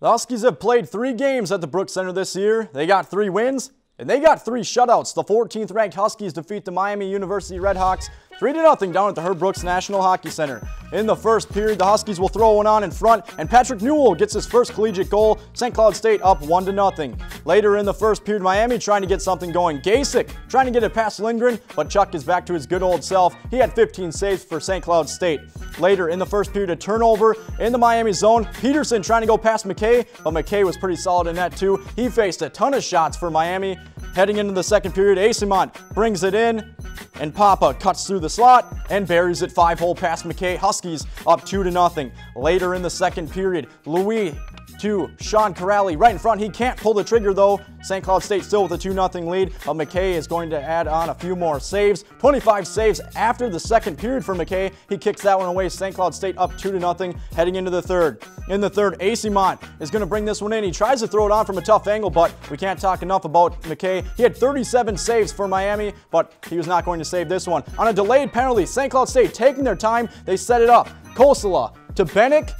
The Huskies have played 3 games at the Brooks Center this year. They got 3 wins, and they got 3 shutouts. The 14th ranked Huskies defeat the Miami University Redhawks 3-0 down at the Herb Brooks National Hockey Center. In the first period, the Huskies will throw one on in front, and Patrick Newell gets his first collegiate goal. St. Cloud State up 1-0. Later in the first period, Miami trying to get something going. Gasick trying to get it past Lindgren, but Chuck is back to his good old self. He had 15 saves for St. Cloud State. Later in the first period, a turnover in the Miami zone. Peterson trying to go past McKay, but McKay was pretty solid in that too. He faced a ton of shots for Miami. Heading into the second period, Asimont brings it in, and Papa cuts through the slot and buries it 5-hole past McKay. Huskies up 2-0. Later in the second period, Louis to Sean Corrali right in front. He can't pull the trigger though. St. Cloud State still with a 2-0 lead, but McKay is going to add on a few more saves. 25 saves after the second period for McKay. He kicks that one away. St. Cloud State up 2-0 heading into the third. In the third, Asimont is going to bring this one in. He tries to throw it on from a tough angle, but we can't talk enough about McKay. He had 37 saves for Miami, but he was not going to save this one. On a delayed penalty, St. Cloud State taking their time. They set it up. Kosala to Bennick.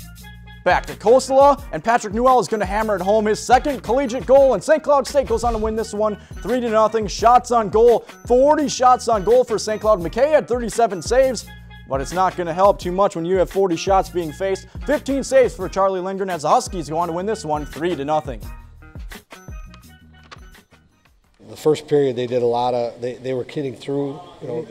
Back to Kosala, and Patrick Newell is going to hammer it home, his second collegiate goal, and St. Cloud State goes on to win this one 3-0. Shots on goal, 40 shots on goal for St. Cloud. McKay had 37 saves, but it's not going to help too much when you have 40 shots being faced. 15 saves for Charlie Lindgren as the Huskies go on to win this one 3-0. The first period, they did a lot of. They were kidding through, you know,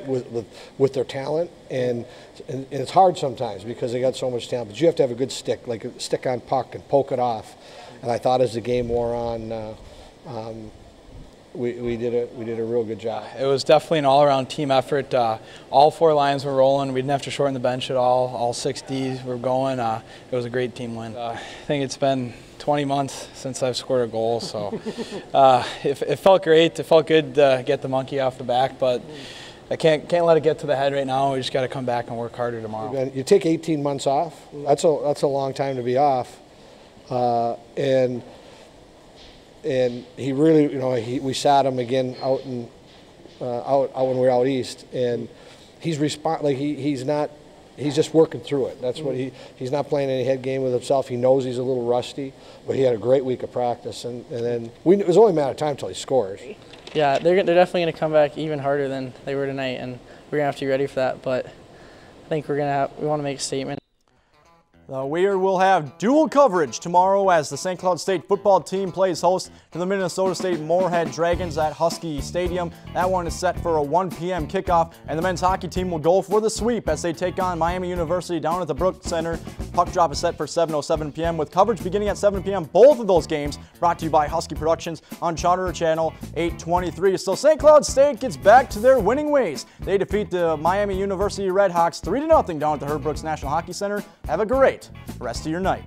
with their talent, and it's hard sometimes because they got so much talent. But you have to have a good stick, like a stick on puck, and poke it off. And I thought as the game wore on, we did a real good job. It was definitely an all-around team effort. All 4 lines were rolling. We didn't have to shorten the bench at all. All 6 Ds were going. It was a great team win. I think it's been 20 months since I've scored a goal, so it felt great. It felt good to get the monkey off the back, but I can't let it get to the head right now. We just got to come back and work harder tomorrow. You take 18 months off. That's a long time to be off, and he really, you know, we sat him again out when we were out east, and he's just working through it. That's what he's not playing any head game with himself. He knows he's a little rusty, but he had a great week of practice, and then it was only a matter of time until he scores. Yeah, they're definitely going to come back even harder than they were tonight, and we're going to have to be ready for that. But I think we want to make a statement. The Weir will have dual coverage tomorrow as the St. Cloud State football team plays host to the Minnesota State Moorhead Dragons at Husky Stadium. That one is set for a 1 p.m. kickoff, and the men's hockey team will go for the sweep as they take on Miami University down at the Brooks Center. Puck drop is set for 7:07 p.m. with coverage beginning at 7 p.m. Both of those games brought to you by Husky Productions on Charter Channel 823. So St. Cloud State gets back to their winning ways. They defeat the Miami University Redhawks 3-0 down at the Herb Brooks National Hockey Center. Have a great rest of your night.